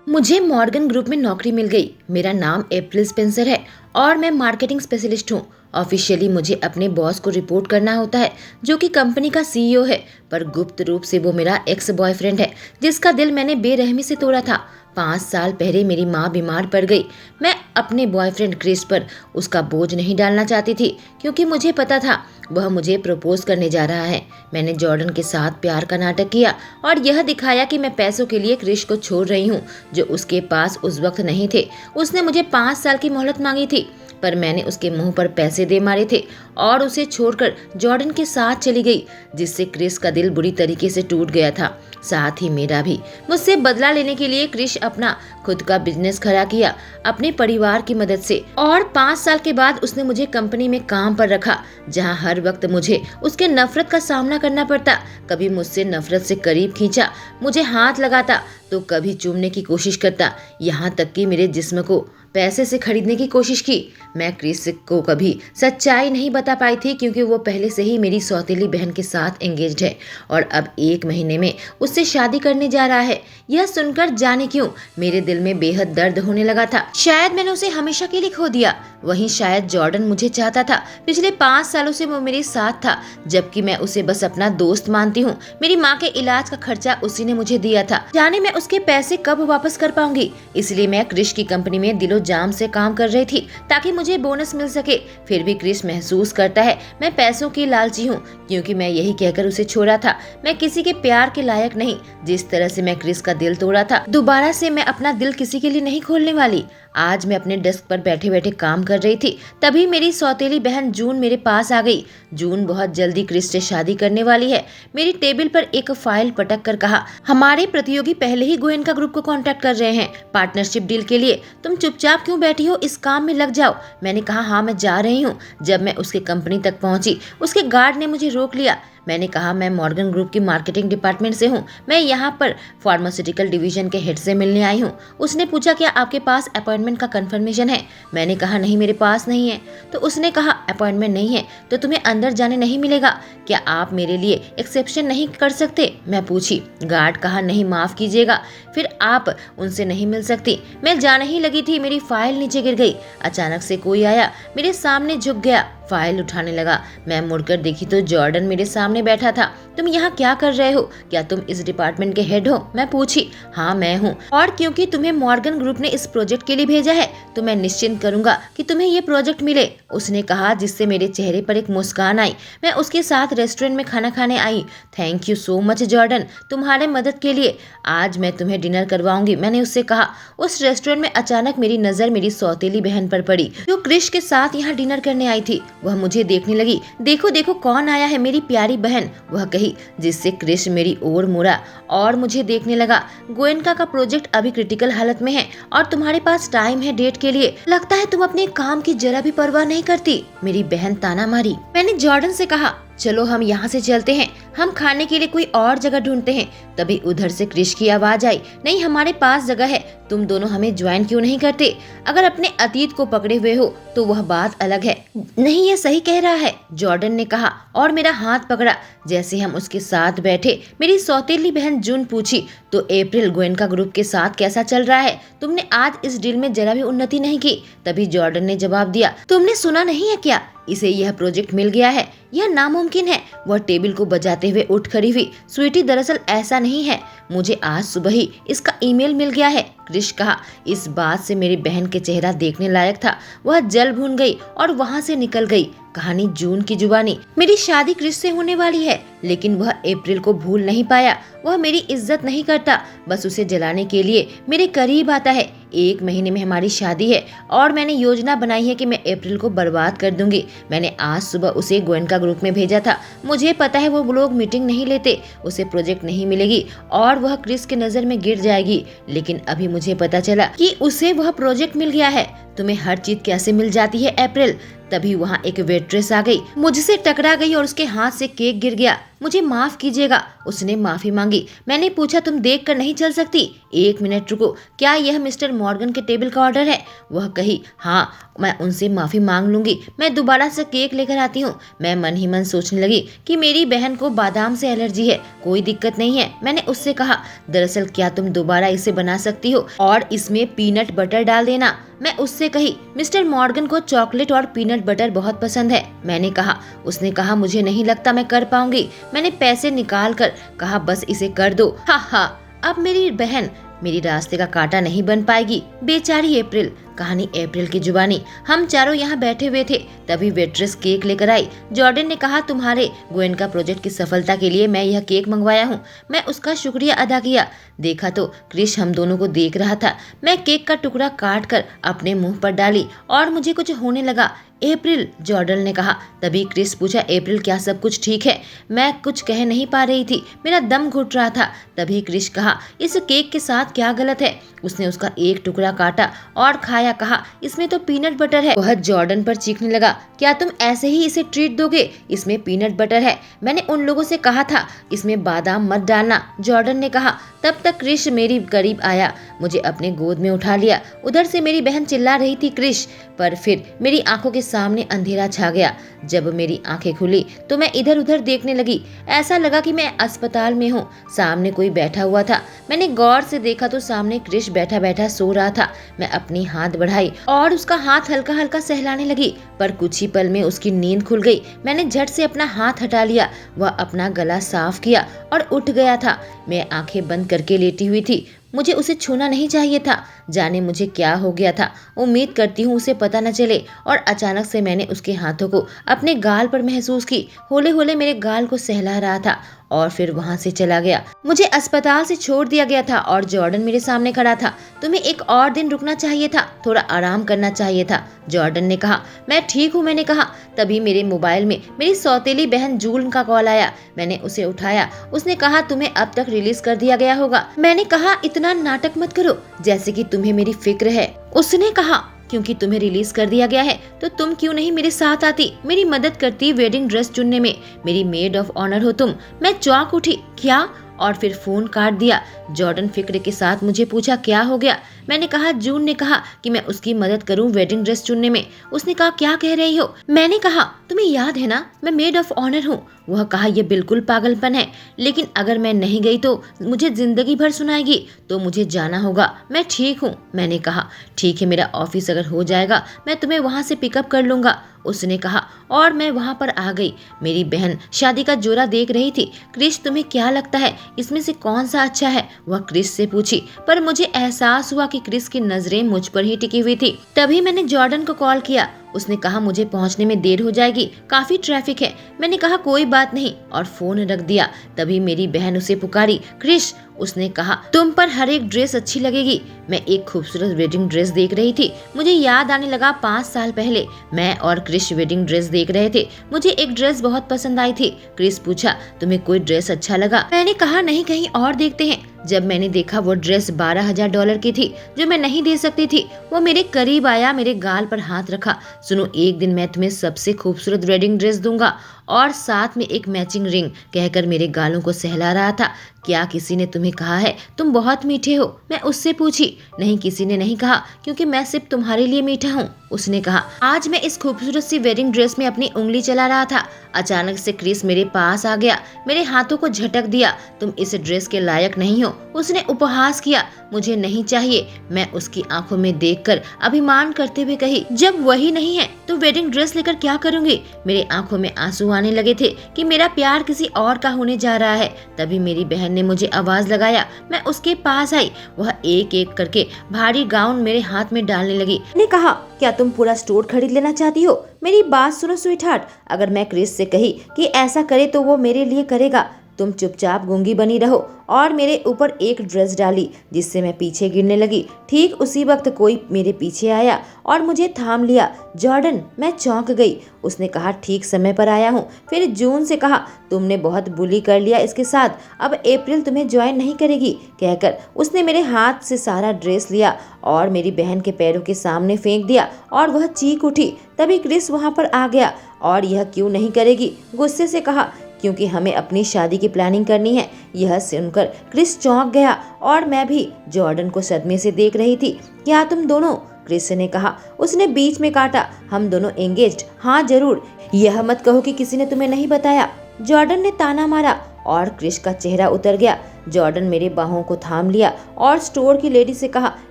मुझे Morgan group में नौकरी मिल गई। मेरा नाम अप्रैल स्पेंसर है और मैं मार्केटिंग स्पेशलिस्ट हूँ। ऑफिशियली मुझे अपने बॉस को रिपोर्ट करना होता है, जो कि कंपनी का सीईओ है, पर गुप्त रूप से वो मेरा एक्स बॉयफ्रेंड है, जिसका दिल मैंने बेरहमी से तोड़ा था। 5 साल पहले मेरी माँ बीमार पड़ गई। मैं अपने बॉयफ्रेंड क्रिस पर उसका बोझ नहीं डालना चाहती थी, क्योंकि मुझे पता था वह मुझे प्रपोज करने जा रहा है। मैंने जॉर्डन के साथ प्यार का नाटक किया और यह दिखाया कि मैं पैसों के लिए क्रिस को छोड़ रही हूँ, जो उसके पास उस वक्त नहीं थे। उसने मुझे 5 साल की मोहलत मांगी थी, पर मैंने उसके मुंह पर पैसे दे मारे थे और उसे छोड़कर जॉर्डन के साथ चली गई, जिससे क्रिस का दिल बुरी तरीके से टूट गया था, साथ ही मेरा भी। मुझसे बदला लेने के लिए क्रिस अपना खुद का बिजनेस खड़ा किया अपने परिवार की मदद से, और 5 साल के बाद उसने मुझे कंपनी में काम पर रखा, जहां हर वक्त मुझे उसके नफरत का सामना करना पड़ता। कभी मुझसे नफरत से करीब खींचा, मुझे हाथ लगाता, तो कभी चूमने की कोशिश करता, यहाँ तक कि मेरे जिस्म को पैसे से खरीदने की कोशिश की। मैं क्रिस को कभी सच्चाई नहीं बता पाई थी, क्योंकि वो पहले से ही मेरी सौतेली बहन के साथ एंगेज्ड है और अब 1 महीने में उससे शादी करने जा रहा है। यह सुनकर जाने क्यों मेरे दिल में बेहद दर्द होने लगा था। शायद मैंने उसे हमेशा के लिए खो दिया। वहीं शायद जॉर्डन मुझे चाहता था। पिछले 5 सालों से वो मेरे साथ था, जबकि मैं उसे बस अपना दोस्त मानती हूँ। मेरी माँ के इलाज का खर्चा उसी ने मुझे दिया था। जाने मैं उसके पैसे कब वापस कर पाऊंगी, इसलिए मैं क्रिस की कंपनी में दिलो जाम से काम कर रही थी, ताकि मुझे बोनस मिल सके। फिर भी क्रिस महसूस करता है मैं पैसों की लालची हूँ, क्योंकि मैं यही कहकर उसे छोड़ा था। मैं किसी के प्यार के लायक नहीं। जिस तरह से मैं क्रिस का दिल तोड़ा था, दोबारा से मैं अपना दिल किसी के लिए नहीं खोलने वाली। आज मैं अपने डेस्क पर बैठे बैठे काम कर रही थी, तभी मेरी सौतेली बहन जून मेरे पास आ गई। जून बहुत जल्दी क्रिस से शादी करने वाली है। मेरी टेबल पर एक फाइल पटक कर कहा, हमारे प्रतियोगी पहले ही गोयनका ग्रुप को कांटेक्ट कर रहे हैं पार्टनरशिप डील के लिए। तुम चुपचाप क्यों बैठी हो, इस काम में लग जाओ। मैंने कहा, हाँ मैं जा रही हूँ। जब मैं उसके कंपनी तक पहुंची, उसके गार्ड ने मुझे रोक लिया। मैंने कहा, मैं मॉर्गन ग्रुप की मार्केटिंग डिपार्टमेंट से हूँ। मैं यहाँ पर फार्मास्यूटिकल डिवीजन के हेड से मिलने आई हूँ। उसने पूछा, क्या आपके पास अपॉइंटमेंट का कंफर्मेशन है? मैंने कहा, नहीं मेरे पास नहीं है। तो उसने कहा, अपॉइंटमेंट नहीं है तो तुम्हें अंदर जाने नहीं मिलेगा। क्या आप मेरे लिए एक्सेप्शन नहीं कर सकते? मैं पूछी। गार्ड कहा, नहीं माफ कीजिएगा, फिर आप उनसे नहीं मिल सकती। मैं जाने ही लगी थी, मेरी फाइल नीचे गिर गई। अचानक से कोई आया, मेरे सामने झुक गया, फाइल उठाने लगा। मैं मुड़कर देखी तो जॉर्डन मेरे सामने बैठा था। तुम यहाँ क्या कर रहे हो? क्या तुम इस डिपार्टमेंट के हेड हो? मैं पूछी। हाँ मैं हूँ, और क्योंकि तुम्हें मॉर्गन ग्रुप ने इस प्रोजेक्ट के लिए भेजा है, तो मैं निश्चिंत करूंगा कि तुम्हें ये प्रोजेक्ट मिले, उसने कहा, जिससे मेरे चेहरे पर एक मुस्कान आई। मैं उसके साथ रेस्टोरेंट में खाना खाने आई। Thank you so much Jordan, तुम्हारे मदद के लिए। आज मैं तुम्हें डिनर करवाऊंगी, मैंने उससे कहा। उस रेस्टोरेंट में अचानक मेरी नजर मेरी सौतेली बहन पर पड़ी, जो क्रिस के साथ यहाँ डिनर करने आई थी। वह मुझे देखने लगी। देखो देखो कौन आया है, मेरी प्यारी बहन, वह कही, जिससे क्रिस मेरी ओर मुड़ा और मुझे देखने लगा। गोयनका का प्रोजेक्ट अभी क्रिटिकल हालत में है और तुम्हारे पास टाइम है डेट के लिए। लगता है तुम अपने काम की जरा भी परवाह नहीं करती, मेरी बहन ताना मारी। मैंने जॉर्डन से कहा, चलो हम यहाँ से चलते हैं, हम खाने के लिए कोई और जगह ढूंढते हैं। तभी उधर से क्रिश की आवाज आई, नहीं हमारे पास जगह है, तुम दोनों हमें ज्वाइन क्यों नहीं करते? अगर अपने अतीत को पकड़े हुए हो तो वह बात अलग है। नहीं ये सही कह रहा है, जॉर्डन ने कहा और मेरा हाथ पकड़ा। जैसे हम उसके साथ बैठे, मेरी सौतेली बहन जून पूछी, तो अप्रैल गोयनका ग्रुप के साथ कैसा चल रहा है? तुमने आज इस डील में जरा भी उन्नति नहीं की। तभी जॉर्डन ने जवाब दिया, तुमने सुना नहीं है क्या, इसे यह प्रोजेक्ट मिल गया है, यह नामुमकिन है। वह टेबल को बजाते हुए उठ खड़ी हुई। स्वीटी दरअसल ऐसा नहीं है, मुझे आज सुबह ही इसका ईमेल मिल गया है, क्रिश कहा। इस बात से मेरी बहन के चेहरा देखने लायक था। वह जल भून गई और वहाँ से निकल गई। कहानी जून की जुबानी। मेरी शादी क्रिश से होने वाली है, लेकिन वह अप्रैल को भूल नहीं पाया। वह मेरी इज्जत नहीं करता, बस उसे जलाने के लिए मेरे करीब आता है। 1 महीने में हमारी शादी है और मैंने योजना बनाई है कि मैं अप्रैल को बर्बाद कर दूंगी। मैंने आज सुबह उसे गोयनका ग्रुप में भेजा था। मुझे पता है वो लोग मीटिंग नहीं लेते, उसे प्रोजेक्ट नहीं मिलेगी और वह क्रिस के नजर में गिर जाएगी। लेकिन अभी मुझे पता चला कि उसे वह प्रोजेक्ट मिल गया है। तुम्हें हर चीज कैसे मिल जाती है अप्रैल? तभी वहाँ एक वेट्रेस आ गई, मुझसे टकरा गई और उसके हाथ से केक गिर गया। मुझे माफ कीजिएगा। उसने माफी मांगी। मैंने पूछा, तुम देख कर नहीं चल सकती? 1 मिनट रुको, क्या यह मिस्टर मॉर्गन के टेबल का ऑर्डर है? वह कही, हाँ, मैं उनसे माफी मांग लूंगी। मैं दोबारा से केक लेकर आती हूँ। मैं मन ही मन सोचने लगी कि मेरी बहन को बादाम से एलर्जी है, कोई दिक्कत नहीं है। मैंने उससे कहा, दरअसल क्या तुम दोबारा इसे बना सकती हो और इसमें पीनट बटर डाल देना। मैं उससे कही, मिस्टर मॉर्गन को चॉकलेट और पीनट बटर बहुत पसंद है। मैंने कहा। उसने कहा, मुझे नहीं लगता मैं कर पाऊंगी। मैंने पैसे निकाल कर कहा, बस इसे कर दो। हा हा, अब मेरी बहन मेरी रास्ते का कांटा नहीं बन पाएगी। बेचारी अप्रैल। कहानी अप्रैल की जुबानी। हम चारों यहाँ बैठे हुए थे, तभी वेट्रेस केक लेकर आई। जॉर्डन ने कहा, तुम्हारे गोयनका प्रोजेक्ट की सफलता के लिए मैं यह केक मंगवाया हूँ। मैं उसका शुक्रिया अदा किया। देखा तो क्रिश हम दोनों को देख रहा था। मैं केक का टुकड़ा काट कर अपने मुंह पर डाली और मुझे कुछ होने लगा। अप्रैल, जॉर्डन ने कहा। तभी क्रिस पूछा, अप्रैल क्या सब कुछ ठीक है? मैं कुछ कह नहीं पा रही थी, मेरा दम घुट रहा था। तभी क्रिस कहा, इस केक के साथ क्या गलत है? उसने उसका एक टुकड़ा काटा और खाया। कहा, इसमें तो पीनट बटर है। वह जॉर्डन पर चीखने लगा, क्या तुम ऐसे ही इसे ट्रीट दोगे? इसमें पीनट बटर है। मैंने उन लोगों से कहा था इसमें बादाम मत डालना, जॉर्डन ने कहा। तब तक क्रिश मेरी करीब आया, मुझे अपने गोद में उठा लिया। उधर से मेरी बहन चिल्ला रही थी, क्रिश। पर फिर मेरी आंखों के सामने अंधेरा छा गया। जब मेरी आंखें खुली तो मैं इधर उधर देखने लगी। ऐसा लगा कि मैं अस्पताल में हूँ। सामने कोई बैठा हुआ था। मैंने गौर से देखा तो सामने क्रिश बैठा बैठा सो रहा था। मैं अपनी हाथ बढ़ाई और उसका हाथ हल्का हल्का सहलाने लगी, पर कुछ ही पल में उसकी नींद खुल गई। मैंने झट से अपना हाथ हटा लिया। वह अपना गला साफ किया और उठ गया था। मैं आंखें बंद करके लेटी हुई थी। मुझे उसे छूना नहीं चाहिए था। जाने मुझे क्या हो गया था। उम्मीद करती हूँ उसे पता न चले। और अचानक से मैंने उसके हाथों को अपने गाल पर महसूस की। होले होले मेरे गाल को सहला रहा था और फिर वहां से चला गया। मुझे अस्पताल से छोड़ दिया गया था और जॉर्डन मेरे सामने खड़ा था। तुम्हें एक और दिन रुकना चाहिए था, थोड़ा आराम करना चाहिए था, जॉर्डन ने कहा। मैं ठीक हूँ, मैंने कहा। तभी मेरे मोबाइल में मेरी सौतेली बहन जून का कॉल आया। मैंने उसे उठाया। उसने कहा, तुम्हें अब तक रिलीज कर दिया गया होगा। मैंने कहा, इतना नाटक मत करो जैसे कि तुम्हें मेरी फिक्र है। उसने कहा, क्योंकि तुम्हें रिलीज कर दिया गया है तो तुम क्यों नहीं मेरे साथ आती, मेरी मदद करती वेडिंग ड्रेस चुनने में? मेरी मेड ऑफ ऑनर हो तुम। मैं चौंक उठी। क्या? और फिर फोन काट दिया। जॉर्डन फिक्र के साथ मुझे पूछा, क्या हो गया? मैंने कहा, जून ने कहा कि मैं उसकी मदद करूं वेडिंग ड्रेस चुनने में। उसने कहा, क्या कह रही हो? मैंने कहा, तुम्हें याद है ना, मैं मेड ऑफ ऑनर हूँ। वह कहा, यह बिल्कुल पागलपन है, लेकिन अगर मैं नहीं गई तो मुझे जिंदगी भर सुनाएगी, तो मुझे जाना होगा। मैं ठीक हूँ, मैंने कहा। ठीक है, मेरा ऑफिस अगर हो जाएगा मैं तुम्हें वहाँ से पिकअप कर लूंगा, उसने कहा। और मैं वहाँ पर आ गई। मेरी बहन शादी का जोड़ा देख रही थी। क्रिश, तुम्हें क्या लगता है इसमें से कौन सा अच्छा है? वह क्रिश से पूछी, पर मुझे एहसास हुआ कि क्रिश की नजरें मुझ पर ही टिकी हुई थी। तभी मैंने जॉर्डन को कॉल किया। उसने कहा, मुझे पहुंचने में देर हो जाएगी, काफी ट्रैफिक है। मैंने कहा, कोई बात नहीं, और फोन रख दिया। तभी मेरी बहन उसे पुकारी, क्रिश। उसने कहा, तुम पर हर एक ड्रेस अच्छी लगेगी। मैं एक खूबसूरत वेडिंग ड्रेस देख रही थी। मुझे याद आने लगा 5 साल पहले मैं और क्रिश वेडिंग ड्रेस देख रहे थे। मुझे एक ड्रेस बहुत पसंद आई थी। क्रिस पूछा, तुम्हें कोई ड्रेस अच्छा लगा? मैंने कहा, नहीं, कहीं और देखते हैं। जब मैंने देखा वो ड्रेस $12,000 की थी, जो मैं नहीं दे सकती थी। वो मेरे करीब आया, मेरे गाल पर हाथ रखा। सुनो, एक दिन मैं तुम्हें सबसे खूबसूरत वेडिंग ड्रेस दूंगा और साथ में एक मैचिंग रिंग, कहकर मेरे गालों को सहला रहा था। क्या किसी ने तुम्हें कहा है तुम बहुत मीठे हो? मैं उससे पूछी। नहीं, किसी ने नहीं कहा, क्योंकि मैं सिर्फ तुम्हारे लिए मीठा हूँ, उसने कहा। आज मैं इस खूबसूरत सी वेडिंग ड्रेस में अपनी उंगली चला रहा था। अचानक से क्रिस मेरे पास आ गया, मेरे हाथों को झटक दिया। तुम इस ड्रेस के लायक नहीं हो, उसने उपहास किया। मुझे नहीं चाहिए, मैं उसकी आंखों में देखकर अभिमान करते हुए कही। जब वही नहीं है तो वेडिंग ड्रेस लेकर क्या करूंगी? मेरे आंखों में आंसू आने लगे थे कि मेरा प्यार किसी और का होने जा रहा है। तभी मेरी बहन ने मुझे आवाज लगाया। मैं उसके पास आई। वह एक एक करके भारी गाउन मेरे हाथ में डालने लगी। मैंने कहा, क्या तुम पूरा स्टोर खरीद लेना चाहती हो? मेरी बात सुनो स्वीटहार्ट, अगर मैं क्रिस से कही कि ऐसा करे तो वो मेरे लिए करेगा। तुम चुपचाप गूंगी बनी रहो। और मेरे ऊपर एक ड्रेस डाली, जिससे मैं पीछे गिरने लगी। ठीक उसी वक्त कोई मेरे पीछे आया और मुझे थाम लिया। जॉर्डन, मैं चौंक गई। उसने कहा, ठीक समय पर आया हूँ। फिर जून से कहा, तुमने बहुत बुली कर लिया इसके साथ, अब अप्रैल तुम्हें ज्वाइन नहीं करेगी, कहकर उसने मेरे हाथ से सारा ड्रेस लिया और मेरी बहन के पैरों के सामने फेंक दिया और वह चीख उठी। तभी क्रिस वहां पर आ गया और यह क्यों नहीं करेगी, गुस्से से कहा। क्योंकि हमें अपनी शादी की प्लानिंग करनी है। यह सुनकर क्रिस चौंक गया और मैं भी जॉर्डन को सदमे से देख रही थी। क्या तुम दोनों? क्रिस ने कहा। उसने बीच में काटा। हम दोनों एंगेज्ड? हाँ जरूर। यह मत कहो कि किसी ने तुम्हें नहीं बताया। जॉर्डन ने ताना मारा और क्रिस का चेहरा उतर गया। जॉर्डन मेरे बाहों को थाम लिया और स्टोर की लेडी से कहा,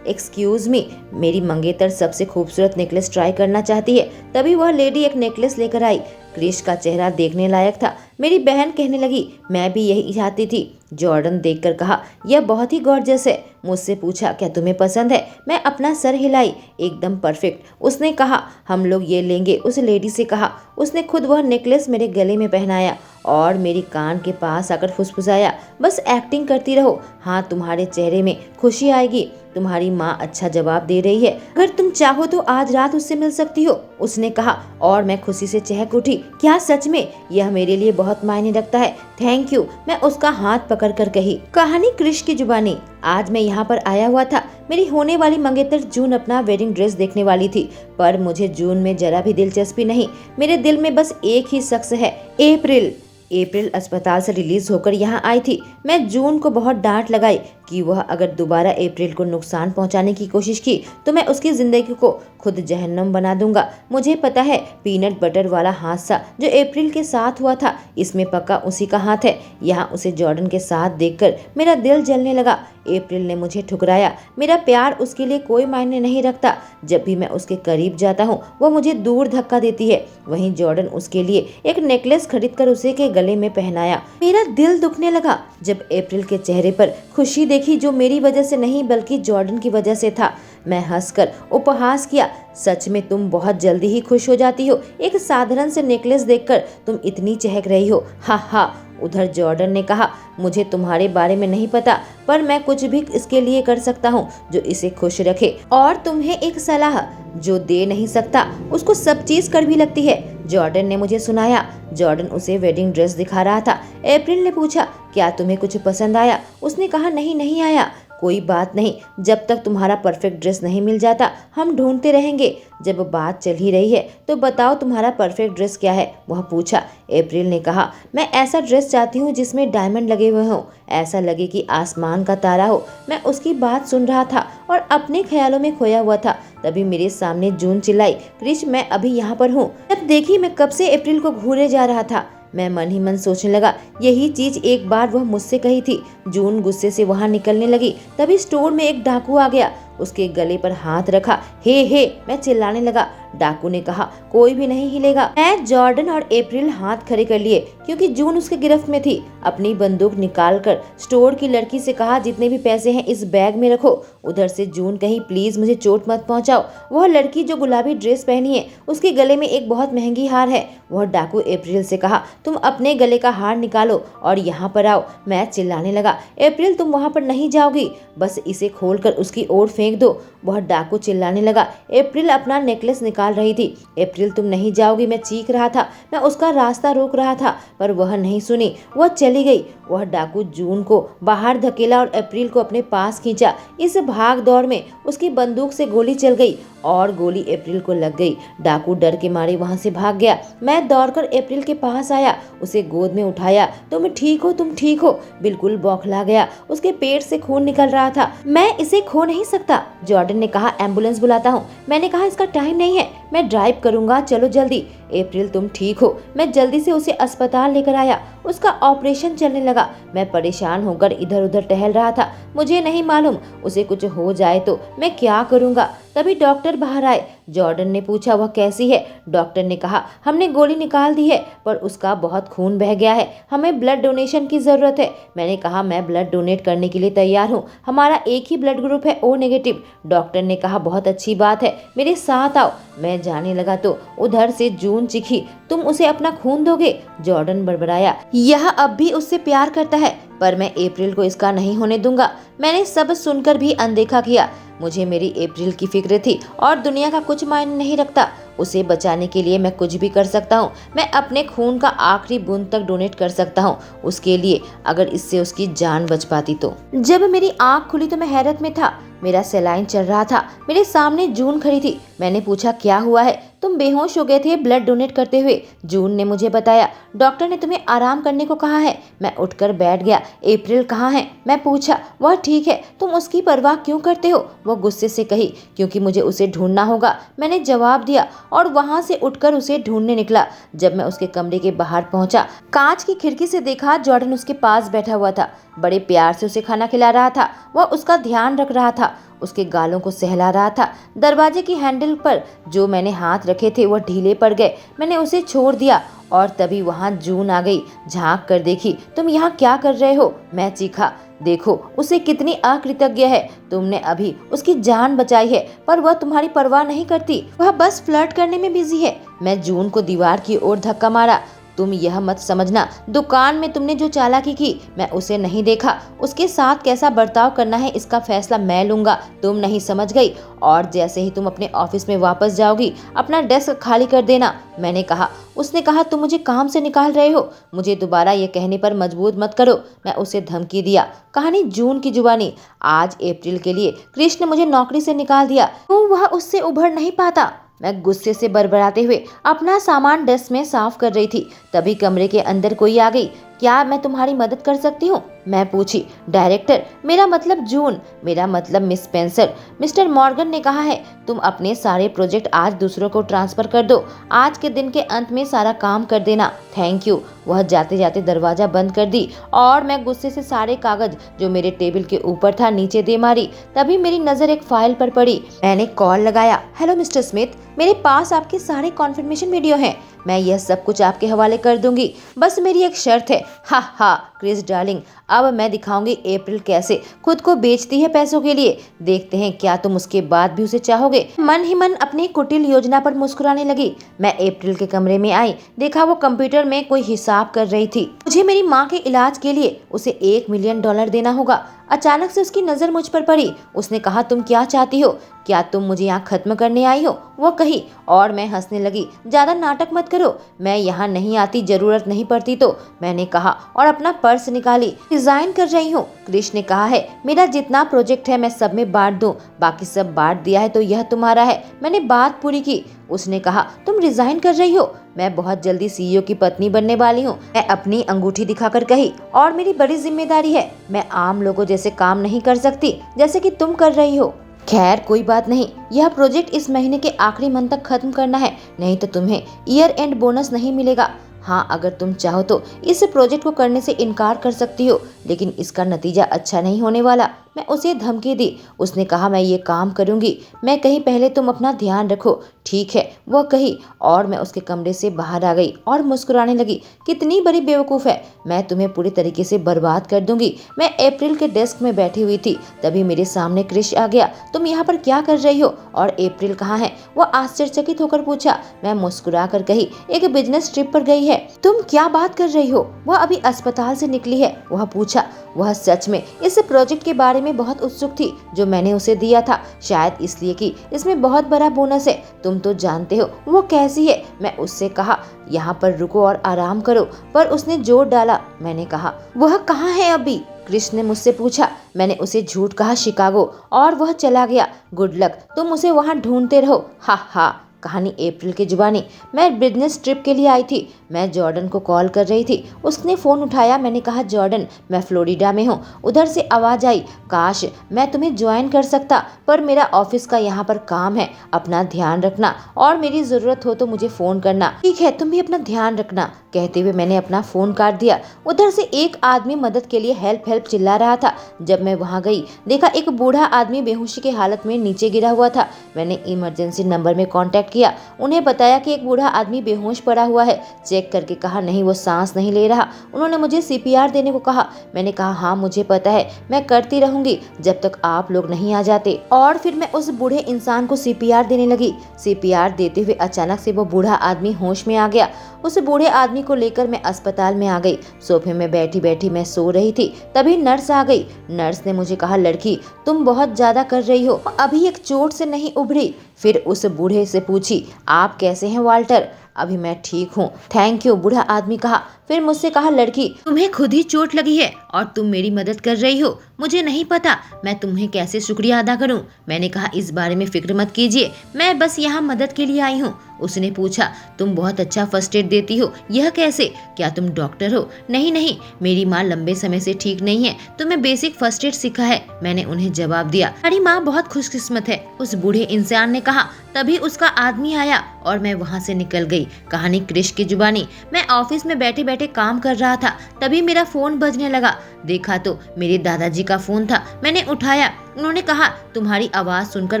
एक्सक्यूज मी, मेरी मंगेतर सबसे खूबसूरत नेकलेस ट्राई करना चाहती है। तभी वह लेडी एक नेकलेस लेकर आई। क्रिस का चेहरा देखने लायक था। मेरी बहन कहने लगी, मैं भी यही चाहती थी। जॉर्डन देखकर कहा, यह बहुत ही गॉर्जियस है। मुझसे पूछा, क्या तुम्हें पसंद है? मैं अपना सर हिलाई। एकदम परफेक्ट, उसने कहा। हम लोग ये लेंगे, उस लेडी से कहा। उसने खुद वह नेकलेस मेरे गले में पहनाया और मेरी कान के पास आकर फुसफुसाया, बस एक्टिंग करती रहो। हाँ, तुम्हारे चेहरे में खुशी आएगी। तुम्हारी माँ अच्छा जवाब दे रही है। अगर तुम चाहो तो आज रात उससे मिल सकती हो, उसने कहा और मैं खुशी से चहक उठी। क्या सच में? यह मेरे लिए बहुत मायने रखता है। थैंक यू, मैं उसका हाथ पकड़कर कही। कहानी क्रिश की जुबानी। आज मैं यहाँ पर आया हुआ था। मेरी होने वाली मंगेतर जून अपना वेडिंग ड्रेस देखने वाली थी, पर मुझे जून में जरा भी दिलचस्पी नहीं। मेरे दिल में बस एक ही शख्स है, अप्रैल। अप्रैल अस्पताल से रिलीज होकर यहाँ आई थी। मैं जून को बहुत डांट लगाई कि वह अगर दोबारा अप्रैल को नुकसान पहुंचाने की कोशिश की तो मैं उसकी जिंदगी को खुद जहन्नम बना दूंगा। मुझे पता है, पीनट बटर वाला हादसा जो अप्रैल के साथ हुआ था, इसमें पक्का उसी का हाथ है। यहाँ उसे जॉर्डन के साथ देखकर मेरा दिल जलने लगा। अप्रैल ने मुझे ठुकराया। मेरा प्यार उसके लिए कोई मायने नहीं रखता। जब भी मैं उसके करीब जाता हूँ वह मुझे दूर धक्का देती है। वहीं जॉर्डन उसके लिए एक नेकलेस खरीदकर उसे के गले में पहनाया। मेरा दिल दुखने लगा जब अप्रैल के चेहरे पर खुशी देखी, जो मेरी वजह से नहीं बल्कि जॉर्डन की वजह से था। मैं हंसकर उपहास किया, सच में तुम बहुत जल्दी ही खुश हो जाती हो। एक साधारण से नेकलेस देखकर तुम इतनी चहक रही हो। हा हा। उधर जॉर्डन ने कहा, मुझे तुम्हारे बारे में नहीं पता, पर मैं कुछ भी इसके लिए कर सकता हूँ जो इसे खुश रखे। और तुम्हें एक सलाह, जो दे नहीं सकता उसको सब चीज कड़वी लगती है, जॉर्डन ने मुझे सुनाया। जॉर्डन उसे वेडिंग ड्रेस दिखा रहा था। अप्रैल ने पूछा, क्या तुम्हें कुछ पसंद आया? उसने कहा, नहीं आया। कोई बात नहीं, जब तक तुम्हारा परफेक्ट ड्रेस नहीं मिल जाता हम ढूंढते रहेंगे। जब बात चल ही रही है तो बताओ तुम्हारा परफेक्ट ड्रेस क्या है? वह पूछा। अप्रैल ने कहा, मैं ऐसा ड्रेस चाहती हूँ जिसमें डायमंड लगे हुए हों, ऐसा लगे कि आसमान का तारा हो। मैं उसकी बात सुन रहा था और अपने ख्यालों में खोया हुआ था। तभी मेरे सामने जून चिल्लाई, क्रिश मैं अभी यहाँ पर हूँ। जब देखी मैं कब से अप्रैल को घूरे जा रहा था। मैं मन ही मन सोचने लगा, यही चीज एक बार वह मुझसे कही थी। जून गुस्से से वहां निकलने लगी। तभी स्टोर में एक डाकू आ गया। उसके गले पर हाथ रखा। हे मैं चिल्लाने लगा। डाकू ने कहा, कोई भी नहीं हिलेगा। मैं, जॉर्डन और अप्रैल हाथ खड़े कर लिए क्योंकि जून उसके गिरफ्त में थी। अपनी बंदूक निकालकर स्टोर की लड़की से कहा, जितने भी पैसे हैं इस बैग में रखो। उधर से जून कही, प्लीज मुझे चोट मत पहुंचाओ। वह लड़की जो गुलाबी ड्रेस पहनी है उसके गले में एक बहुत महंगी हार है। वह डाकू अप्रैल से कहा, तुम अपने गले का हार निकालो और यहाँ पर आओ। मैं चिल्लाने लगा, अप्रैल तुम वहाँ पर नहीं जाओगी, बस इसे खोलकर उसकी ओर फेंक दो। वह डाकू चिल्लाने लगा। अप्रैल अपना नेकलेस निकाल रही थी। अप्रैल तुम नहीं जाओगी, मैं चीख रहा था। मैं उसका रास्ता रोक रहा था पर वह नहीं सुनी, वह चली गई। वह डाकू जून को बाहर धकेला और अप्रैल को अपने पास खींचा। इस भाग दौड़ में उसकी बंदूक से गोली चल गई और गोली अप्रैल को लग गई। डाकू डर के मारे वहां से भाग गया। मैं दौड़कर अप्रैल के पास आया, उसे गोद में उठाया। तुम ठीक हो, तुम ठीक हो? बिल्कुल बौखला गया। उसके पेट से खून निकल रहा था। मैं इसे खो नहीं सकता। जॉर्डन ने कहा, एम्बुलेंस बुलाता हूँ। मैंने कहा, इसका टाइम नहीं है, मैं ड्राइव करूंगा, चलो जल्दी। अप्रैल तुम ठीक हो? मैं जल्दी से उसे अस्पताल लेकर आया। उसका ऑपरेशन चलने लगा। मैं परेशान होकर इधर उधर टहल रहा था। मुझे नहीं मालूम उसे कुछ हो जाए तो मैं क्या करूंगा। तभी डॉक्टर बाहर आए। जॉर्डन ने पूछा, वह कैसी है? डॉक्टर ने कहा, हमने गोली निकाल दी है पर उसका बहुत खून बह गया है, हमें ब्लड डोनेशन की जरूरत है। मैंने कहा, मैं ब्लड डोनेट करने के लिए तैयार हूँ, हमारा एक ही ब्लड ग्रुप है, ओ नेगेटिव। डॉक्टर ने कहा, बहुत अच्छी बात है, मेरे साथ आओ। मैं जाने लगा तो उधर से जून चीखी, तुम उसे अपना खून दोगे? जॉर्डन बड़बड़ाया, यह अब भी उससे प्यार करता है पर मैं अप्रैल को इसका नहीं होने दूंगा। मैंने सब सुनकर भी अनदेखा किया। मुझे मेरी अप्रैल की फिक्र थी और दुनिया का कुछ मायने नहीं रखता। उसे बचाने के लिए मैं कुछ भी कर सकता हूँ। मैं अपने खून का आखिरी बूंद तक डोनेट कर सकता हूँ उसके लिए, अगर इससे उसकी जान बच पाती तो। जब मेरी आंख खुली तो मैं हैरत में था। मेरा सलाइन चल रहा था। मेरे सामने जून खड़ी थी। मैंने पूछा, क्या हुआ है? तुम बेहोश हो गए थे ब्लड डोनेट करते हुए। जून ने मुझे बताया, डॉक्टर ने तुम्हें आराम करने को कहा है। मैं उठकर बैठ गया। अप्रैल कहाँ है? मैं पूछा। वह ठीक है, तुम उसकी परवाह क्यों करते हो? वो गुस्से से कही, क्योंकि मुझे उसे ढूंढना होगा। मैंने जवाब दिया और वहां से उठकर उसे ढूंढने निकला। जब मैं उसके कमरे के बाहर पहुंचा, कांच की खिड़की से देखा जॉर्डन उसके पास बैठा हुआ था। बड़े प्यार से उसे खाना खिला रहा था। वह उसका ध्यान रख रहा था, उसके गालों को सहला रहा था। दरवाजे की हैंडल पर जो मैंने हाथ रखे थे वह ढीले पड़ गए। मैंने उसे छोड़ दिया और तभी वहां जून आ गई। झांक कर देखी, तुम यहाँ क्या कर रहे हो? मैं चीखा। देखो उसे कितनी अकृतज्ञ है। तुमने अभी उसकी जान बचाई है पर वह तुम्हारी परवाह नहीं करती। वह बस फ्लर्ट करने में बिजी है। मैं जून को दीवार की ओर धक्का मारा। तुम यह मत समझना, दुकान में तुमने जो चालाकी की मैं उसे नहीं देखा। उसके साथ कैसा बर्ताव करना है इसका फैसला मैं लूंगा। तुम नहीं समझ गई। और जैसे ही तुम अपने ऑफिस में वापस जाओगी अपना डेस्क खाली कर देना, मैंने कहा। उसने कहा, तुम मुझे काम से निकाल रहे हो? मुझे दोबारा ये कहने पर मजबूर मत करो, मैं उसे धमकी दिया। कहानी जून की जुबानी। आज अप्रैल के लिए कृष्ण ने मुझे नौकरी से निकाल दिया। क्यों वह उससे उभर नहीं पाता? मैं गुस्से से बड़बड़ाते हुए अपना सामान डेस्क में साफ कर रही थी। तभी कमरे के अंदर कोई आ गई। क्या मैं तुम्हारी मदद कर सकती हूँ? मैं पूछी। डायरेक्टर, मेरा मतलब जून। मेरा मतलब मिस स्पेंसर। मिस्टर मॉर्गन ने कहा है तुम अपने सारे प्रोजेक्ट आज दूसरों को ट्रांसफर कर दो। आज के दिन के अंत में सारा काम कर देना। Thank you. वह जाते जाते दरवाजा बंद कर दी और मैं गुस्से से सारे कागज जो मेरे टेबल के ऊपर था नीचे दे मारी। तभी मेरी नजर एक फाइल पर पड़ी। मैंने कॉल लगाया। हेलो मिस्टर स्मिथ, मेरे पास आपके सारे कॉन्फर्मेशन वीडियो हैं। मैं यह सब कुछ आपके हवाले कर दूंगी। बस मेरी एक शर्त है। हा हा क्रिस डार्लिंग, अब मैं दिखाऊंगी अप्रैल कैसे खुद को बेचती है पैसों के लिए। देखते हैं क्या तुम उसके बाद भी उसे चाहोगे। मन ही मन अपनी कुटिल योजना पर मुस्कुराने लगी। मैं अप्रैल के कमरे में आई। देखा वो कंप्यूटर में कोई हिसाब कर रही थी। मुझे मेरी माँ के इलाज के लिए उसे $1 मिलियन देना होगा। अचानक से उसकी नजर मुझ पर पड़ी। उसने कहा, तुम क्या चाहती हो? क्या तुम मुझे यहाँ खत्म करने आई हो? वो कही और मैं हंसने लगी। ज्यादा नाटक मत करो, मैं यहाँ नहीं आती जरूरत नहीं पड़ती तो, मैंने कहा और अपना पर्स निकाली। रिजाइन कर रही हूँ। कृष्ण ने कहा है मेरा जितना प्रोजेक्ट है मैं सब में बांट दूं, बाकी सब बांट दिया है तो यह तुम्हारा है। मैंने बात पूरी की। उसने कहा, तुम रिजाइन कर रही हो? मैं बहुत जल्दी सीईओ की पत्नी बनने वाली हूँ, मैं अपनी अंगूठी दिखाकर कही, और मेरी बड़ी जिम्मेदारी है। मैं आम लोगों जैसे काम नहीं कर सकती जैसे कि तुम कर रही हो। खैर कोई बात नहीं, यह प्रोजेक्ट इस महीने के आखिरी मंथ तक खत्म करना है, नहीं तो तुम्हें ईयर एंड बोनस नहीं मिलेगा। हाँ अगर तुम चाहो तो इस प्रोजेक्ट को करने से इनकार कर सकती हो, लेकिन इसका नतीजा अच्छा नहीं होने वाला। मैं उसे धमकी दी। उसने कहा, मैं ये काम करूंगी। मैं कही, पहले तुम अपना ध्यान रखो। ठीक है, वह कही और मैं उसके कमरे से बाहर आ गई और मुस्कुराने लगी। कितनी बड़ी बेवकूफ़ है, मैं तुम्हें पूरी तरीके से बर्बाद कर दूंगी। मैं अप्रैल के डेस्क में बैठी हुई थी, तभी मेरे सामने क्रिश आ गया। तुम यहाँ पर क्या कर रही हो और अप्रैल कहाँ है? वह आश्चर्यचकित होकर पूछा। मैं मुस्कुरा कर कही, एक बिजनेस ट्रिप पर गई है। तुम क्या बात कर रही हो? वह अभी अस्पताल से निकली है। वह पूछा। वह सच में इस प्रोजेक्ट के बारे में बहुत उत्सुक थी जो मैंने उसे दिया था, शायद इसलिए कि इसमें बहुत बड़ा बोनस है। तुम तो जानते हो वो कैसी है। मैं उससे कहा, यहाँ पर रुको और आराम करो, पर उसने जोर डाला। मैंने कहा, वह कहाँ है अभी? कृष्ण ने मुझसे पूछा। मैंने उसे झूठ कहा, शिकागो, और वह चला गया। गुड लक, तुम उसे वहाँ ढूंढते रहो। हा हा। कहानी अप्रैल की जुबानी। मैं बिजनेस ट्रिप के लिए आई थी। मैं जॉर्डन को कॉल कर रही थी। उसने फ़ोन उठाया। मैंने कहा, जॉर्डन मैं फ्लोरिडा में हूँ। उधर से आवाज़ आई, काश मैं तुम्हें ज्वाइन कर सकता, पर मेरा ऑफिस का यहाँ पर काम है। अपना ध्यान रखना और मेरी ज़रूरत हो तो मुझे फ़ोन करना। ठीक है, तुम भी अपना ध्यान रखना। कहते हुए मैंने अपना फ़ोन काट दिया। उधर से एक आदमी मदद के लिए हेल्प हेल्प चिल्ला रहा था। जब मैं वहाँ गई देखा एक बूढ़ा आदमी बेहोशी की हालत में नीचे गिरा हुआ था। मैंने इमरजेंसी नंबर में कॉन्टैक्ट किया। उन्हें बताया कि एक बूढ़ा आदमी बेहोश पड़ा हुआ है। चेक करके कहा नहीं, वो सांस नहीं ले रहा। उन्होंने मुझे सीपीआर देने को कहा। मैंने कहा हाँ मुझे पता है, मैं करती रहूंगी जब तक आप लोग नहीं आ जाते। और फिर मैं उस बूढ़े इंसान को सीपीआर देने लगी। सीपीआर देते हुए अचानक से वो बूढ़ा आदमी होश में आ गया। उस बूढ़े आदमी को लेकर मैं अस्पताल में आ गई। सोफे में बैठी बैठी मैं सो रही थी, तभी नर्स आ गई। नर्स ने मुझे कहा लड़की तुम बहुत ज्यादा कर रही हो, अभी एक चोट से नहीं उभरी। फिर उस बूढ़े से पूछी आप कैसे हैं वाल्टर? अभी मैं ठीक हूँ, थैंक यू, बूढ़ा आदमी कहा। फिर मुझसे कहा लड़की तुम्हें खुद ही चोट लगी है और तुम मेरी मदद कर रही हो। मुझे नहीं पता मैं तुम्हें कैसे शुक्रिया अदा करूं। मैंने कहा इस बारे में फिक्र मत कीजिए, मैं बस यहाँ मदद के लिए आई हूँ। उसने पूछा तुम बहुत अच्छा फर्स्ट एड देती हो, यह कैसे? क्या तुम डॉक्टर हो? नहीं नहीं, मेरी माँ लंबे समय से ठीक नहीं है तो मैं बेसिक फर्स्ट एड सीखा है, मैंने उन्हें जवाब दिया। हमारी माँ बहुत खुशकिस्मत है, उस बूढ़े इंसान ने कहा। तभी उसका आदमी आया और मैं वहाँ से निकल गई। कहानी क्रिश की जुबानी। मैं ऑफिस में बैठे बैठे काम कर रहा था, तभी मेरा फोन बजने लगा। देखा तो मेरे दादाजी का फोन था। मैंने उठाया। उन्होंने कहा तुम्हारी आवाज सुनकर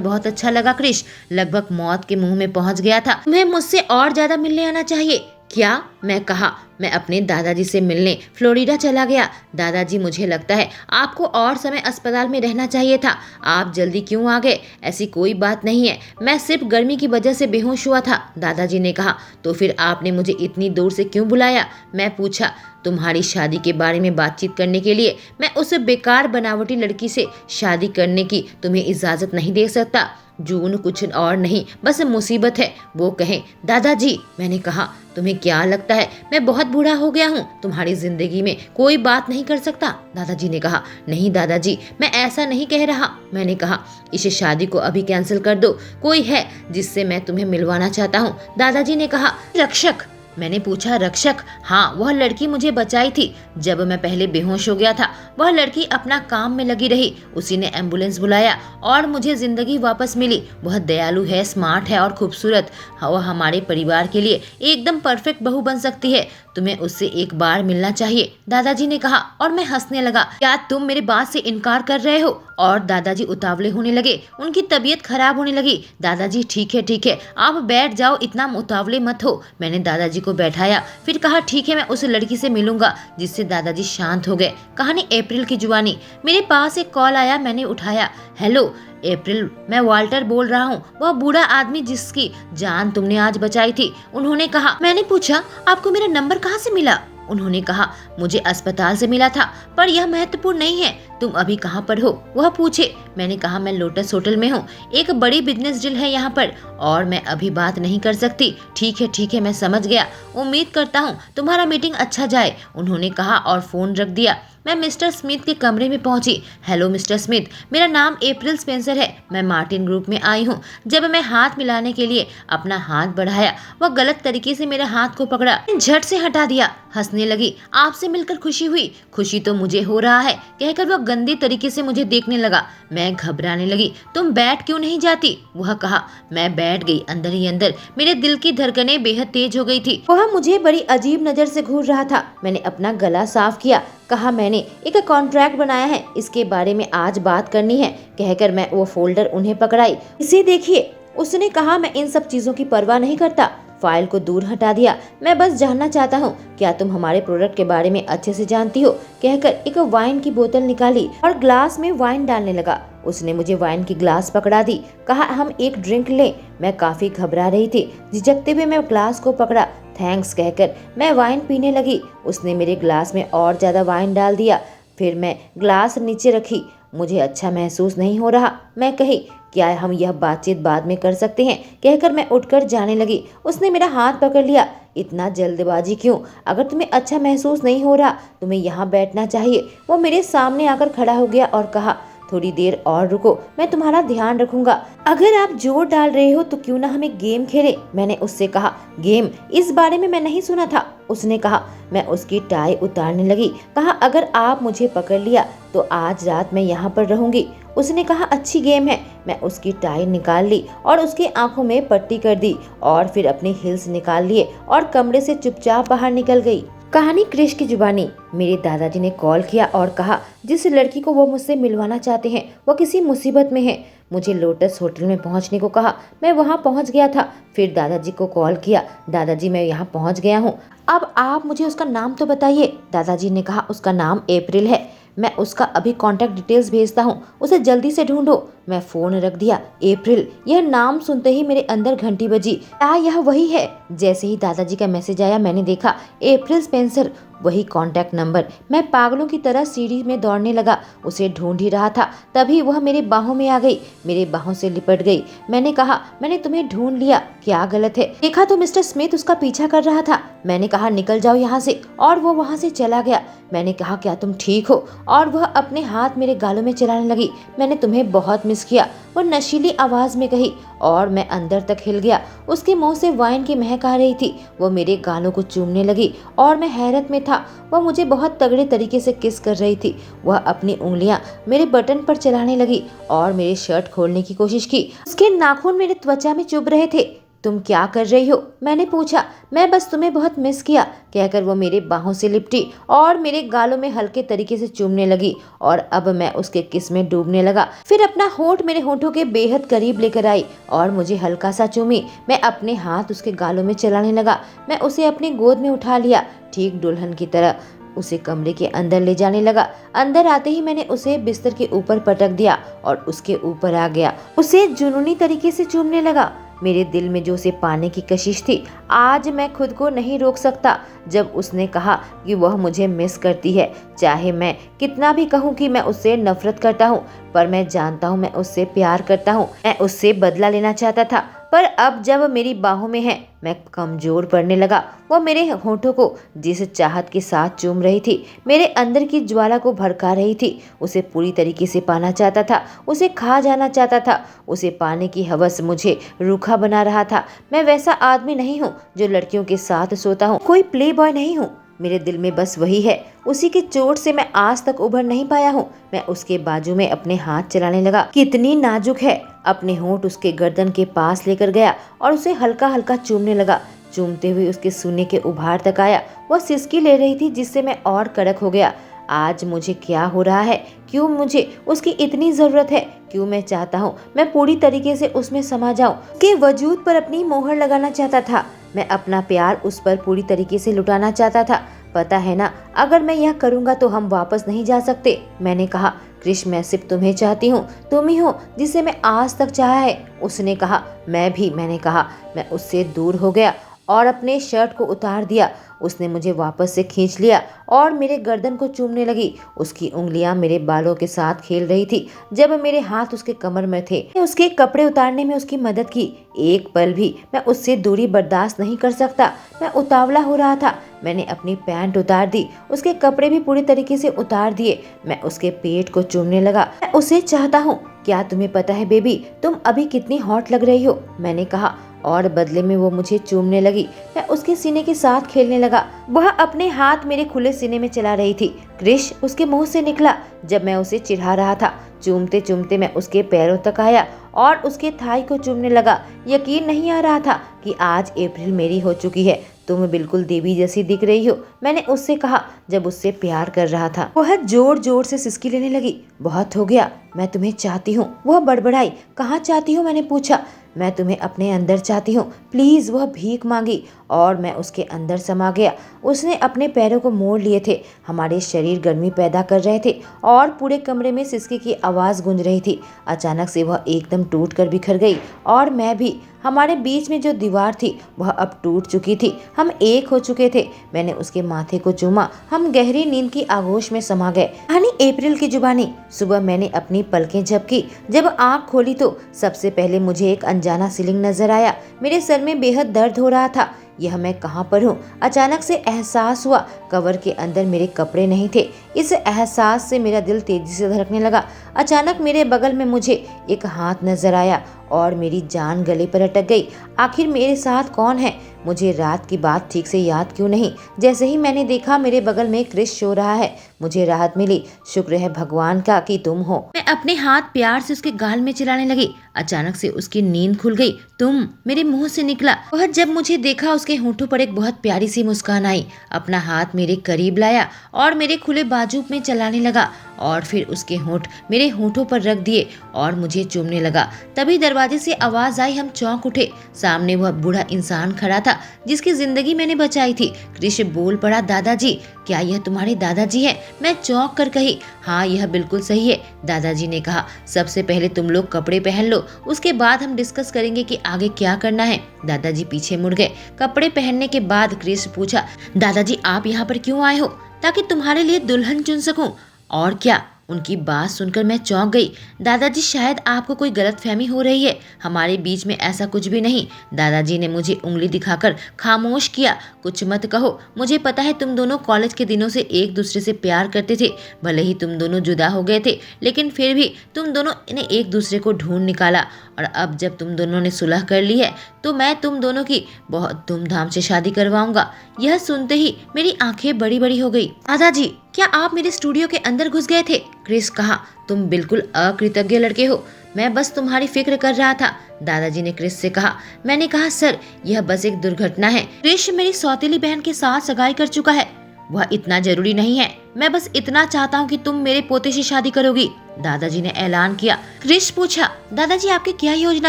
बहुत अच्छा लगा क्रिश, लगभग मौत के मुंह में पहुंच गया था, तुम्हें मुझसे और ज्यादा मिलने आना चाहिए। क्या? मैं कहा मैं अपने दादाजी से मिलने फ्लोरिडा चला गया। दादाजी मुझे लगता है आपको और समय अस्पताल में रहना चाहिए था, आप जल्दी क्यों आ गए? ऐसी कोई बात नहीं है, मैं सिर्फ गर्मी की वजह से बेहोश हुआ था, दादाजी ने कहा। तो फिर आपने मुझे इतनी दूर से क्यों बुलाया? मैं पूछा। तुम्हारी शादी के बारे में बातचीत करने के लिए। मैं उस बेकार बनावटी लड़की से शादी करने की तुम्हें इजाजत नहीं दे सकता। जून कुछ और नहीं, बस मुसीबत है, वो कहें। दादाजी, मैंने कहा तुम्हें क्या लगता है मैं बहुत बूढ़ा हो गया हूँ, तुम्हारी जिंदगी में कोई बात नहीं कर सकता? दादाजी ने कहा नहीं दादाजी, मैं ऐसा नहीं कह रहा। मैंने कहा इस शादी को अभी कैंसिल कर दो, कोई है जिससे मैं तुम्हें मिलवाना चाहता हूँ। दादाजी ने कहा रक्षक। मैंने पूछा रक्षक? हाँ, वह लड़की मुझे बचाई थी जब मैं पहले बेहोश हो गया था। वह लड़की अपना काम में लगी रही, उसी ने एम्बुलेंस बुलाया और मुझे जिंदगी वापस मिली। वह दयालु है, स्मार्ट है और खूबसूरत। वह हमारे परिवार के लिए एकदम परफेक्ट बहू बन सकती है, तुम्हें उससे एक बार मिलना चाहिए, दादाजी ने कहा। और मैं हंसने लगा। क्या तुम मेरे बात से इनकार कर रहे हो? और दादाजी उतावले होने लगे, उनकी तबीयत खराब होने लगी। दादाजी ठीक है, आप बैठ जाओ, इतना उतावले मत हो। मैंने दादाजी को बैठाया, फिर कहा ठीक है, मैं उस लड़की से मिलूंगा, जिससे दादाजी शांत हो गए। कहानी अप्रैल की जुबानी। मेरे पास एक कॉल आया, मैंने उठाया। हेलो अप्रैल, मैं वाल्टर बोल रहा हूँ, वह बूढ़ा आदमी जिसकी जान तुमने आज बचाई थी। उन्होंने कहा। मैंने पूछा आपको मेरा नंबर कहाँ से मिला? उन्होंने कहा मुझे अस्पताल से मिला था, पर यह महत्वपूर्ण नहीं है, तुम अभी कहाँ पर हो? वह पूछे। मैंने कहा मैं लोटस होटल में हूँ, एक बड़ी बिजनेस डील है यहाँ पर और मैं अभी बात नहीं कर सकती। ठीक है, मैं समझ गया, उम्मीद करता हूँ तुम्हारा मीटिंग अच्छा जाए, उन्होंने कहा और फोन रख दिया। मैं मिस्टर स्मिथ के कमरे में पहुंची। हेलो मिस्टर स्मिथ, मेरा नाम अप्रैल स्पेंसर है, मैं मार्टिन ग्रुप में आई हूँ। जब मैं हाथ मिलाने के लिए अपना हाथ बढ़ाया, वह गलत तरीके से मेरे हाथ को पकड़ा, झट से हटा दिया। हंसने लगी। आपसे मिलकर खुशी हुई। खुशी तो मुझे हो रहा है, कहकर वह गंदे तरीके से मुझे देखने लगा। मैं घबराने लगी। तुम बैठ क्यों नहीं जाती? वह कहा। मैं बैठ गई। अंदर ही अंदर मेरे दिल की धड़कनें बेहद तेज हो गई थी। वह मुझे बड़ी अजीब नजर से घूर रहा था। मैंने अपना गला साफ किया। कहा मैंने एक कॉन्ट्रैक्ट बनाया है, इसके बारे में आज बात करनी है, कहकर मैं वो फोल्डर उन्हें पकड़ाई। इसे देखिए, उसने कहा। मैं इन सब चीजों की परवाह नहीं करता। फाइल को दूर हटा दिया। मैं बस जानना चाहता हूँ, क्या तुम हमारे प्रोडक्ट के बारे में अच्छे से जानती हो, कहकर एक वाइन की बोतल निकाली और ग्लास में वाइन डालने लगा। उसने मुझे वाइन की ग्लास पकड़ा दी। कहा हम एक ड्रिंक लें। मैं काफी घबरा रही थी। झिझकते हुए मैं ग्लास को पकड़ा। थैंक्स कहकर मैं वाइन पीने लगी। उसने मेरे ग्लास में और ज्यादा वाइन डाल दिया। फिर मैं ग्लास नीचे रखी। मुझे अच्छा महसूस नहीं हो रहा। मैं कही क्या हम यह बातचीत बाद में कर सकते हैं, कहकर मैं उठकर जाने लगी। उसने मेरा हाथ पकड़ लिया। इतना जल्दबाजी क्यों? अगर तुम्हें अच्छा महसूस नहीं हो रहा, तुम्हें यहाँ बैठना चाहिए। वो मेरे सामने आकर खड़ा हो गया और कहा थोड़ी देर और रुको, मैं तुम्हारा ध्यान रखूंगा। अगर आप जोर डाल रहे हो तो क्यों ना हम एक गेम खेलें, मैंने उससे कहा। गेम? इस बारे में मैं नहीं सुना था, उसने कहा। मैं उसकी टाई उतारने लगी। कहा अगर आप मुझे पकड़ लिया तो आज रात मैं यहाँ पर रहूंगी। उसने कहा अच्छी गेम है। मैं उसकी टाई निकाल ली और उसकी आंखों में पट्टी कर दी और फिर अपने हिल्स निकाल लिए और कमरे से चुपचाप बाहर निकल गई। कहानी क्रिश की जुबानी। मेरे दादाजी ने कॉल किया और कहा जिस लड़की को वो मुझसे मिलवाना चाहते हैं वो किसी मुसीबत में है। मुझे लोटस होटल में पहुंचने को कहा। मैं वहां पहुंच गया था। फिर दादाजी को कॉल किया। दादाजी, मैं यहाँ पहुंच गया हूँ, अब आप मुझे उसका नाम तो बताइए। दादाजी ने कहा, उसका नाम अप्रैल है। मैं उसका अभी कांटेक्ट डिटेल्स भेजता हूँ, उसे जल्दी से ढूंढो। मैं फोन रख दिया। अप्रैल, यह नाम सुनते ही मेरे अंदर घंटी बजी। क्या यह वही है? जैसे ही दादाजी का मैसेज आया मैंने देखा अप्रैल स्पेंसर, वही कांटेक्ट नंबर। मैं पागलों की तरह सीढ़ी में दौड़ने लगा, उसे ढूंढ ही रहा था। तभी वह मेरे बाहों में आ गई, मेरे बाहों से लिपट गई। मैंने कहा, मैंने तुम्हें ढूंढ लिया, क्या गलत है? देखा तो मिस्टर स्मिथ उसका पीछा कर रहा था। मैंने कहा, निकल जाओ यहाँ से, और वो वहाँ से चला गया। मैंने कहा, क्या तुम ठीक हो? और वह अपने हाथ मेरे गालों में चलाने लगी। मैंने तुम्हें बहुत मिस किया, वो नशीली आवाज में कही, और मैं अंदर तक हिल गया। उसके मुंह से वाइन की महक आ रही थी। वो मेरे गालों को चूमने लगी और मैं हैरत में था। वह मुझे बहुत तगड़े तरीके से किस कर रही थी। वह अपनी उंगलियां मेरे बटन पर चलाने लगी और मेरी शर्ट खोलने की कोशिश की। उसके नाखून मेरे त्वचा में चुभ रहे थे। तुम क्या कर रही हो? मैंने पूछा। मैं बस तुम्हें बहुत मिस किया, कहकर वो मेरे बाहों से लिपटी और मेरे गालों में हल्के तरीके से चूमने लगी, और अब मैं उसके किस में डूबने लगा। फिर अपना होंठ मेरे होंठों के बेहद करीब लेकर आई और मुझे हल्का सा चूमी। मैं अपने हाथ उसके गालों में चलाने लगा। मैं उसे अपनी गोद में उठा लिया, ठीक दुल्हन की तरह उसे कमरे के अंदर ले जाने लगा। अंदर आते ही मैंने उसे बिस्तर के ऊपर पटक दिया और उसके ऊपर आ गया। उसे जुनूनी तरीके से चूमने लगा। मेरे दिल में जो उसे पाने की कशिश थी, आज मैं खुद को नहीं रोक सकता। जब उसने कहा कि वह मुझे मिस करती है, चाहे मैं कितना भी कहूँ कि मैं उससे नफरत करता हूँ, पर मैं जानता हूँ मैं उससे प्यार करता हूँ। मैं उससे बदला लेना चाहता था, पर अब जब मेरी बाहों में है, मैं कमजोर पड़ने लगा। वो मेरे होठों को जिस चाहत के साथ चूम रही थी, मेरे अंदर की ज्वाला को भड़का रही थी। उसे पूरी तरीके से पाना चाहता था, उसे खा जाना चाहता था। उसे पाने की हवस मुझे रूखा बना रहा था। मैं वैसा आदमी नहीं हूँ जो लड़कियों के साथ सोता हूँ, कोई प्ले बॉय नहीं हूँ। मेरे दिल में बस वही है। उसी की चोट से मैं आज तक उभर नहीं पाया हूँ। मैं उसके बाजू में अपने हाथ चलाने लगा। कितनी नाजुक है। अपने होंठ उसके गर्दन के पास लेकर गया और उसे हल्का हल्का चूमने लगा। चूमते हुए उसके सीने के उभार तक आया। वह सिसकी ले रही थी, जिससे मैं और कड़क हो गया। आज मुझे क्या हो रहा है? क्यों मुझे उसकी इतनी जरूरत है? क्यों मैं चाहता हूँ मैं पूरी तरीके से उसमें समा जाऊं, के वजूद पर अपनी मोहर लगाना चाहता था। मैं अपना प्यार उस पर पूरी तरीके से लुटाना चाहता था। पता है ना, अगर मैं यह करूँगा तो हम वापस नहीं जा सकते। मैंने कहा, कृष, मैं सिर्फ तुम्हें चाहती हूँ, तुम ही हो जिसे मैं आज तक चाहा है। उसने कहा, मैं भी। मैंने कहा। मैं उससे दूर हो गया और अपने शर्ट को उतार दिया। उसने मुझे वापस से खींच लिया और मेरे गर्दन को चूमने लगी। उसकी उंगलियां मेरे बालों के साथ खेल रही थी जब मेरे हाथ उसके कमर में थे। उसके कपड़े उतारने में उसकी मदद की। एक पल भी मैं उससे दूरी बर्दाश्त नहीं कर सकता। मैं उतावला हो रहा था। मैंने अपनी पैंट उतार दी, उसके कपड़े भी पूरी तरीके से उतार दिए। मैं उसके पेट को चूमने लगा। मैं उसे चाहता हूँ। क्या तुम्हें पता है बेबी, तुम अभी कितनी हॉट लग रही हो? मैंने कहा, और बदले में वो मुझे चूमने लगी। मैं उसके सीने के साथ खेलने लगा। वह अपने हाथ मेरे खुले सीने में चला रही थी। कृष उसके मुंह से निकला जब मैं उसे चिढ़ा रहा था। चूमते चूमते मैं उसके पैरों तक आया और उसके थाई को चूमने लगा। यकीन नहीं आ रहा था कि आज अप्रैल मेरी हो चुकी है। तुम बिल्कुल देवी जैसी दिख रही हो, मैंने उससे कहा जब उससे प्यार कर रहा था। वह जोर जोर से सिसकी लेने लगी। बहुत हो गया, मैं तुम्हें चाहती हूँ, वह बड़बड़ाई। कहाँ चाहती हूँ? मैंने पूछा। मैं तुम्हें अपने अंदर चाहती हूँ, प्लीज। वह भीख मांगी और मैं उसके अंदर समा गया। उसने अपने पैरों को मोड़ लिए थे। हमारे शरीर गर्मी पैदा कर रहे थे और पूरे कमरे में सिसकी की आवाज गूंज रही थी। अचानक से वह एकदम टूट कर बिखर गई और मैं भी। हमारे बीच में जो दीवार थी वह अब टूट चुकी थी। हम एक हो चुके थे। मैंने उसके माथे को चूमा। हम गहरी नींद की आगोश में समा गए। कहानी अप्रैल की जुबानी। सुबह मैंने अपनी पलकें झपकी। जब आंख खोली तो सबसे पहले मुझे एक अनजाना सीलिंग नजर आया। मेरे सर में बेहद दर्द हो रहा था। यह मैं कहाँ पर हूँ? अचानक से एहसास हुआ कवर के अंदर मेरे कपड़े नहीं थे। इस एहसास से मेरा दिल तेजी से धड़कने लगा। अचानक मेरे बगल में मुझे एक हाथ नजर आया और मेरी जान गले पर अटक गई। आखिर मेरे साथ कौन है? मुझे रात की बात ठीक से याद क्यों नहीं? जैसे ही मैंने देखा मेरे बगल में कृष सो रहा है, मुझे राहत मिली। शुक्र है भगवान का कि तुम हो। मैं अपने हाथ प्यार से उसके गाल में चलाने लगी। अचानक से उसकी नींद खुल गई। तुम, मेरे मुंह से निकला। वह जब मुझे देखा उसके होंठों पर एक बहुत प्यारी सी मुस्कान आई। अपना हाथ मेरे करीब लाया और मेरे खुले बाजू में चलाने लगा और फिर उसके होंठ मेरे होंठों पर रख दिए और मुझे चूमने लगा। तभी दरवाजे से आवाज आई, हम चौंक उठे। सामने वह बूढ़ा इंसान खड़ा था जिसकी जिंदगी मैंने बचाई थी। क्रिश बोल पड़ा, दादाजी, क्या यह तुम्हारे दादाजी हैं? मैं चौंक कर कही, हाँ यह बिल्कुल सही है। दादाजी ने कहा, सबसे पहले तुम लोग कपड़े पहन लो, उसके बाद हम डिस्कस करेंगे कि आगे क्या करना है। दादाजी पीछे मुड़ गए। कपड़े पहनने के बाद क्रिश पूछा, दादाजी आप यहाँ पर क्यों आए हो? ताकि तुम्हारे लिए दुल्हन चुन सकूं। और क्या? उनकी बात सुनकर मैं चौंक गई। दादाजी शायद आपको कोई गलतफहमी हो रही है, हमारे बीच में ऐसा कुछ भी नहीं। दादाजी ने मुझे उंगली दिखाकर खामोश किया, कुछ मत कहो, मुझे पता है तुम दोनों कॉलेज के दिनों से एक दूसरे से प्यार करते थे। भले ही तुम दोनों जुदा हो गए थे, लेकिन फिर भी तुम दोनों ने एक दूसरे को ढूंढ निकाला। और अब जब तुम दोनों ने सुलह कर ली है तो मैं तुम दोनों की बहुत धूमधाम से शादी करवाऊंगा। यह सुनते ही मेरी आंखें बड़ी बड़ी हो गई। दादाजी, क्या आप मेरे स्टूडियो के अंदर घुस गए थे? क्रिस कहा, तुम बिल्कुल अकृतज्ञ लड़के हो, मैं बस तुम्हारी फिक्र कर रहा था। दादाजी ने क्रिस से कहा। मैंने कहा, सर यह बस एक दुर्घटना है। क्रिस मेरी सौतेली बहन के साथ सगाई कर चुका है। वह इतना जरूरी नहीं है, मैं बस इतना चाहता हूँ कि तुम मेरे पोते से शादी करोगी, दादाजी ने ऐलान किया। क्रिस पूछा, दादाजी आपकी क्या योजना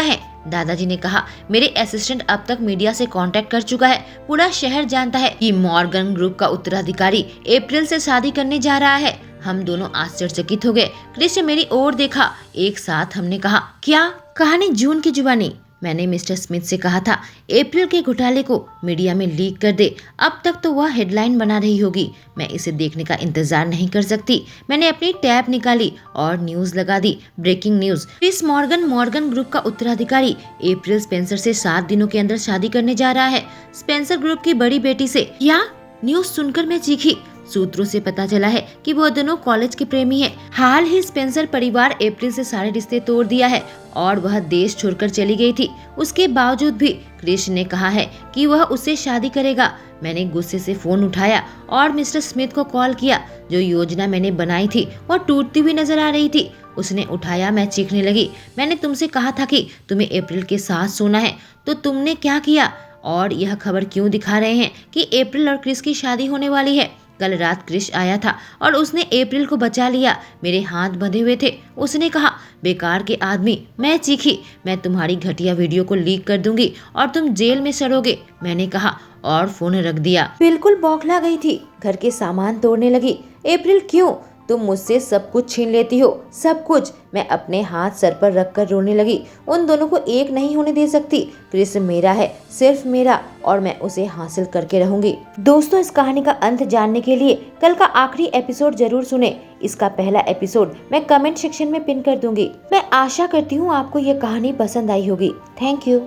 है? दादाजी ने कहा, मेरे असिस्टेंट अब तक मीडिया से कांटेक्ट कर चुका है, पूरा शहर जानता है कि मॉर्गन ग्रुप का उत्तराधिकारी अप्रैल से शादी करने जा रहा है। हम दोनों आश्चर्यचकित हो गए। क्रिस ने मेरी ओर देखा, एक साथ हमने कहा, क्या? कहानी जून की जुबानी। मैंने मिस्टर स्मिथ से कहा था अप्रैल के घोटाले को मीडिया में लीक कर दे, अब तक तो वह हेडलाइन बना रही होगी। मैं इसे देखने का इंतजार नहीं कर सकती। मैंने अपनी टैब निकाली और न्यूज लगा दी। Breaking news, Chris Morgan group का उत्तराधिकारी अप्रैल स्पेंसर से 7 दिनों के अंदर शादी करने जा रहा है, स्पेंसर ग्रुप की बड़ी बेटी से। क्या? न्यूज सुनकर मैं चीखी। सूत्रों से पता चला है कि वो दोनों कॉलेज के प्रेमी हैं। हाल ही स्पेंसर परिवार अप्रैल से सारे रिश्ते तोड़ दिया है और वह देश छोड़कर चली गई थी। उसके बावजूद भी क्रिश ने कहा है कि वह उससे शादी करेगा। मैंने गुस्से से फोन उठाया और मिस्टर स्मिथ को कॉल किया। जो योजना मैंने बनाई थी वो टूटती हुई नजर आ रही थी। उसने उठाया, मैं चीखने लगी। मैंने तुमसे कहा था कि तुम्हें अप्रैल के साथ सोना है, तो तुमने क्या किया? और यह खबर क्यों दिखा रहे हैं कि अप्रैल और क्रिस की शादी होने वाली है? कल रात क्रिश आया था और उसने अप्रैल को बचा लिया। मेरे हाथ बंधे हुए थे। उसने कहा, बेकार के आदमी। मैं चीखी, मैं तुम्हारी घटिया वीडियो को लीक कर दूंगी और तुम जेल में सड़ोगे, मैंने कहा और फोन रख दिया। बिल्कुल बौखला गई थी, घर के सामान तोड़ने लगी। अप्रैल, क्यों? तुम मुझसे सब कुछ छीन लेती हो, सब कुछ। मैं अपने हाथ सर पर रखकर रोने लगी। उन दोनों को एक नहीं होने दे सकती। क्रिस मेरा है, सिर्फ मेरा, और मैं उसे हासिल करके रहूंगी। दोस्तों, इस कहानी का अंत जानने के लिए कल का आखिरी एपिसोड जरूर सुने। इसका पहला एपिसोड मैं कमेंट सेक्शन में पिन कर दूंगी। मैं आशा करती हूँ आपको ये कहानी पसंद आई होगी। Thank you.